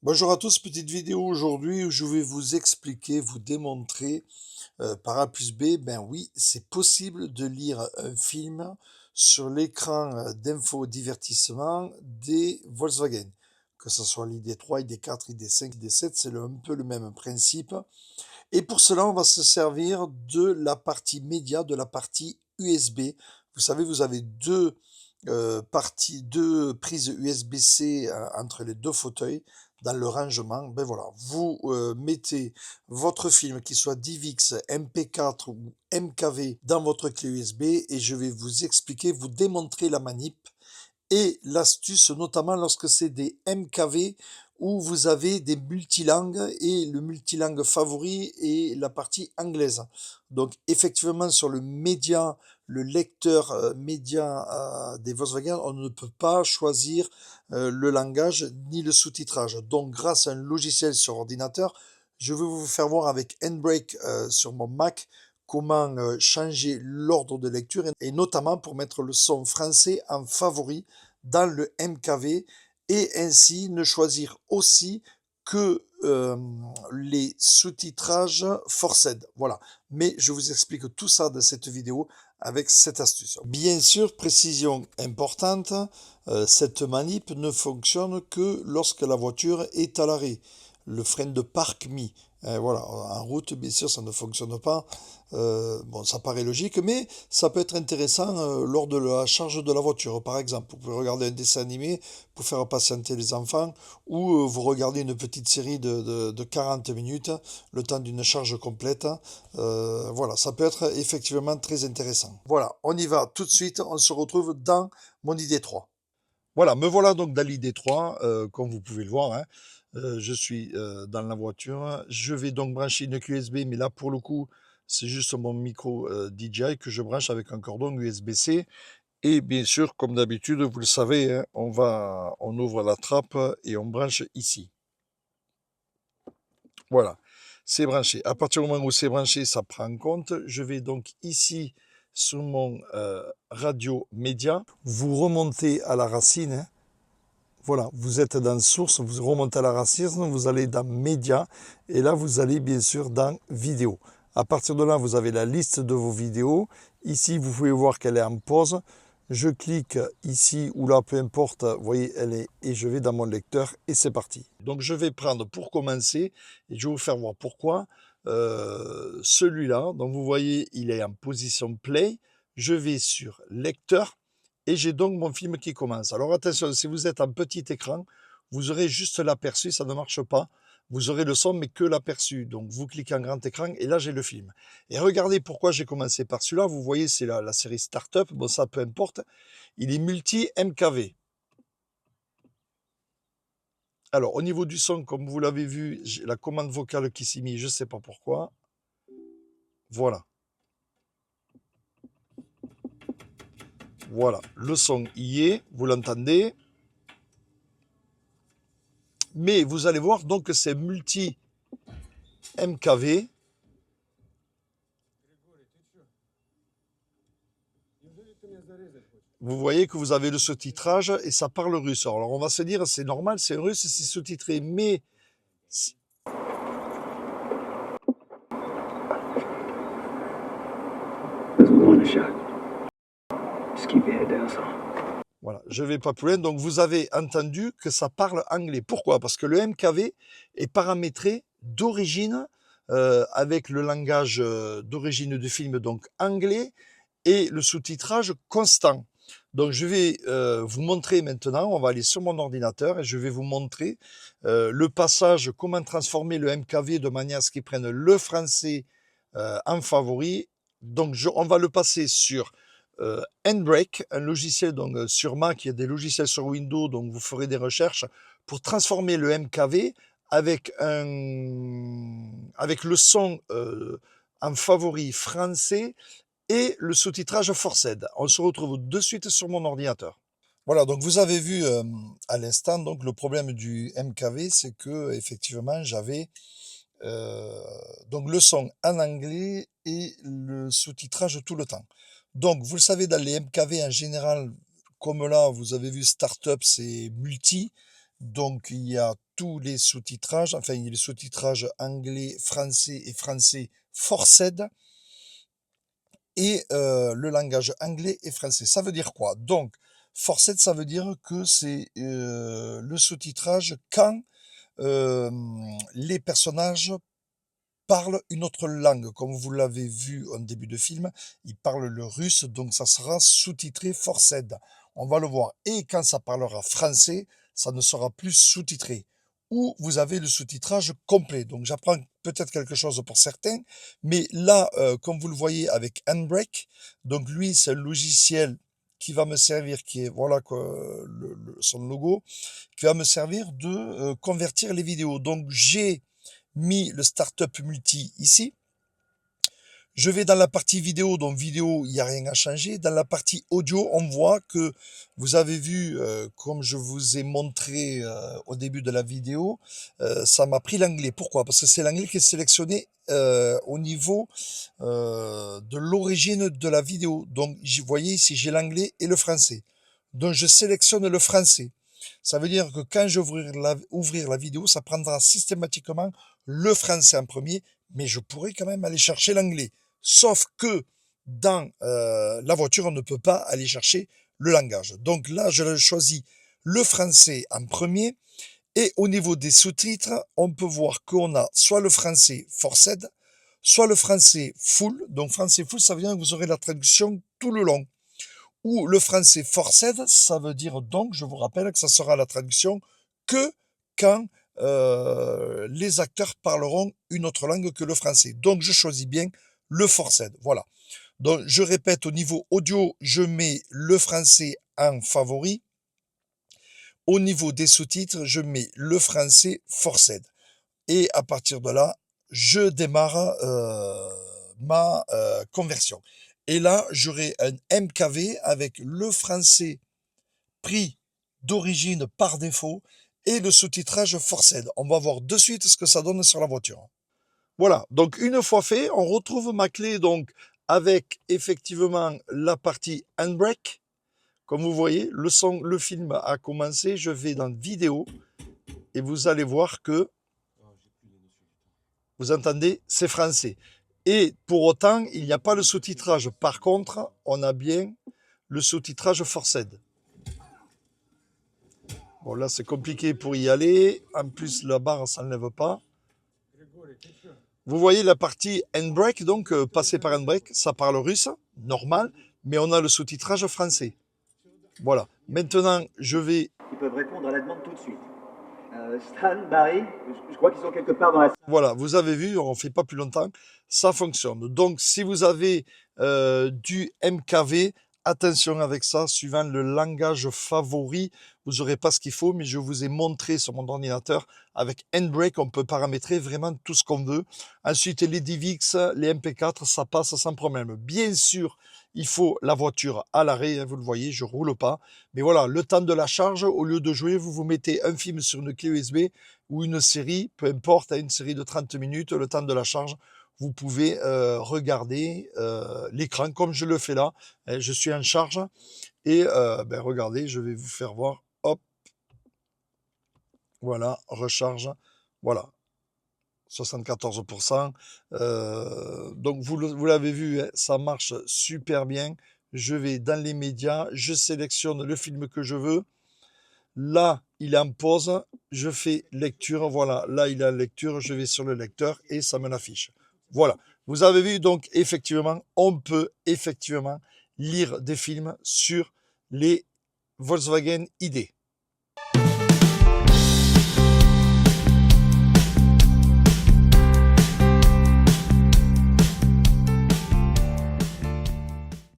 Bonjour à tous, petite vidéo aujourd'hui où je vais vous expliquer, vous démontrer par A plus B, ben oui, c'est possible de lire un film sur l'écran d'infodivertissement des Volkswagen. Que ce soit l'ID3, ID4, ID5, ID7, c'est un peu le même principe. Et pour cela, on va se servir de la partie média, de la partie USB. Vous savez, vous avez deux prises USB-C entre les deux fauteuils dans le rangement. Ben voilà, vous mettez votre film, qu'il soit DivX, MP4 ou MKV, dans votre clé USB et je vais vous expliquer, vous démontrer la manip et l'astuce, notamment lorsque c'est des MKV où vous avez des multilangues et le multilangue favori est la partie anglaise. Donc effectivement sur le média, le lecteur média des Volkswagen, on ne peut pas choisir le langage ni le sous-titrage. Donc grâce à un logiciel sur ordinateur, je vais vous faire voir avec Handbrake sur mon Mac comment changer l'ordre de lecture et notamment pour mettre le son français en favori dans le MKV et ainsi ne choisir aussi que les sous-titrages forced. Voilà. Mais je vous explique tout ça dans cette vidéo avec cette astuce. Bien sûr, précision importante, cette manip ne fonctionne que lorsque la voiture est à l'arrêt. Le frein de parc mis. Voilà, en route, bien sûr, ça ne fonctionne pas. Bon, ça paraît logique, mais ça peut être intéressant lors de la charge de la voiture. Par exemple, vous pouvez regarder un dessin animé pour faire patienter les enfants, ou vous regardez une petite série de 40 minutes, le temps d'une charge complète. Voilà, ça peut être effectivement très intéressant. Voilà, on y va tout de suite, on se retrouve dans mon ID3. Voilà, me voilà donc dans l'ID3, comme vous pouvez le voir, hein. Je suis dans la voiture. Je vais donc brancher une clé USB, mais là pour le coup, c'est juste mon micro DJI que je branche avec un cordon USB-C. Et bien sûr, comme d'habitude, vous le savez, hein, on ouvre la trappe et on branche ici. Voilà, c'est branché. À partir du moment où c'est branché, ça prend en compte. Je vais donc ici sur mon radio média. Vous remontez à la racine, hein. Voilà, vous êtes dans source, vous remontez à la racine, vous allez dans médias et là vous allez bien sûr dans vidéo. À partir de là, vous avez la liste de vos vidéos. Ici, vous pouvez voir qu'elle est en pause. Je clique ici ou là, peu importe, vous voyez, elle est et je vais dans mon lecteur et c'est parti. Donc je vais prendre pour commencer et je vais vous faire voir pourquoi celui-là. Donc vous voyez, il est en position play. Je vais sur lecteur. Et j'ai donc mon film qui commence. Alors attention, si vous êtes en petit écran, vous aurez juste l'aperçu, ça ne marche pas. Vous aurez le son, mais que l'aperçu. Donc vous cliquez en grand écran et là j'ai le film. Et regardez pourquoi j'ai commencé par celui-là. Vous voyez, c'est la série Startup. Bon, ça peu importe. Il est multi-MKV. Alors au niveau du son, comme vous l'avez vu, j'ai la commande vocale qui s'est mise, je ne sais pas pourquoi. Voilà. Voilà, le son y est, vous l'entendez. Mais vous allez voir donc que c'est multi MKV. Vous voyez que vous avez le sous-titrage et ça parle russe. Alors on va se dire c'est normal, c'est russe, c'est sous-titré, mais voilà, je vais pas plus loin. Donc vous avez entendu que ça parle anglais. Pourquoi? Parce que le MKV est paramétré d'origine avec le langage d'origine du film, donc anglais, et le sous-titrage constant. Donc je vais vous montrer maintenant, on va aller sur mon ordinateur et je vais vous montrer le passage, comment transformer le MKV de manière à ce qu'il prenne le français en favori. Donc on va le passer sur Handbrake, un logiciel donc, sur Mac, il y a des logiciels sur Windows, donc vous ferez des recherches pour transformer le MKV avec le son en favori français et le sous-titrage forced. On se retrouve de suite sur mon ordinateur. Voilà, donc vous avez vu à l'instant, donc le problème du MKV, c'est que effectivement j'avais donc le son en anglais et le sous-titrage tout le temps. Donc vous le savez, dans les MKV en général, comme là vous avez vu Startup, c'est multi, donc il y a tous les sous-titrages, enfin il y a les sous-titrages anglais, français et français forced et le langage anglais et français. Ça veut dire quoi? Donc forced, ça veut dire que c'est le sous-titrage quand les personnages parlent une autre langue. Comme vous l'avez vu en début de film, ils parlent le russe, donc ça sera sous-titré forced. On va le voir. Et quand ça parlera français, ça ne sera plus sous-titré. Ou vous avez le sous-titrage complet. Donc j'apprends peut-être quelque chose pour certains, mais là, comme vous le voyez avec Handbrake, donc lui, c'est un logiciel qui va me servir, qui est, voilà son logo, qui va me servir de convertir les vidéos. Donc j'ai mis le Startup Multi ici. Je vais dans la partie vidéo, donc vidéo, il n'y a rien à changer. Dans la partie audio, on voit que vous avez vu, comme je vous ai montré au début de la vidéo, ça m'a pris l'anglais. Pourquoi? Parce que c'est l'anglais qui est sélectionné au niveau de l'origine de la vidéo. Donc, vous voyez ici, j'ai l'anglais et le français. Donc, je sélectionne le français. Ça veut dire que quand je vais ouvrir la vidéo, ça prendra systématiquement le français en premier, mais je pourrais quand même aller chercher l'anglais. Sauf que dans la voiture, on ne peut pas aller chercher le langage. Donc là, je choisis le français en premier. Et au niveau des sous-titres, on peut voir qu'on a soit le français forced, soit le français full. Donc français full, ça veut dire que vous aurez la traduction tout le long. Ou le français forced, ça veut dire donc, je vous rappelle que ça sera la traduction que quand les acteurs parleront une autre langue que le français. Donc je choisis bien le forced. Voilà. Donc je répète, au niveau audio, je mets le français en favori. Au niveau des sous-titres, je mets le français forced. Et à partir de là, je démarre ma conversion. Et là, j'aurai un MKV avec le français pris d'origine par défaut et le sous-titrage forced. On va voir de suite ce que ça donne sur la voiture. Voilà, donc une fois fait, on retrouve ma clé donc avec effectivement la partie Handbrake. Comme vous voyez, le film a commencé, je vais dans vidéo et vous allez voir que, vous entendez, c'est français. Et pour autant, il n'y a pas le sous-titrage. Par contre, on a bien le sous-titrage forced. Bon, là, c'est compliqué pour y aller. En plus, la barre ne s'enlève pas. Vous voyez la partie Handbrake, donc passé par Handbrake, ça parle russe, normal, mais on a le sous-titrage français. Voilà. Maintenant, je vais... Ils peuvent répondre à la demande tout de suite. Stan, Barry, je crois qu'ils sont quelque part dans la salle. Voilà, vous avez vu, on ne fait pas plus longtemps, ça fonctionne. Donc, si vous avez du MKV, attention avec ça, suivant le langage favori, vous n'aurez pas ce qu'il faut, mais je vous ai montré sur mon ordinateur, avec Handbrake, on peut paramétrer vraiment tout ce qu'on veut. Ensuite, les DivX, les MP4, ça passe sans problème. Bien sûr, il faut la voiture à l'arrêt, hein, vous le voyez, je roule pas. Mais voilà, le temps de la charge, au lieu de jouer, vous vous mettez un film sur une clé USB ou une série, peu importe, une série de 30 minutes, le temps de la charge, vous pouvez regarder l'écran comme je le fais là. Je suis en charge et regardez, je vais vous faire voir. Hop, voilà, recharge, voilà, 74%. Donc vous l'avez vu, hein, ça marche super bien. Je vais dans les médias, je sélectionne le film que je veux. Là, il est en pause, je fais lecture, voilà, là il est en lecture, je vais sur le lecteur et ça me l'affiche. Voilà, vous avez vu donc effectivement, on peut effectivement lire des films sur les Volkswagen ID.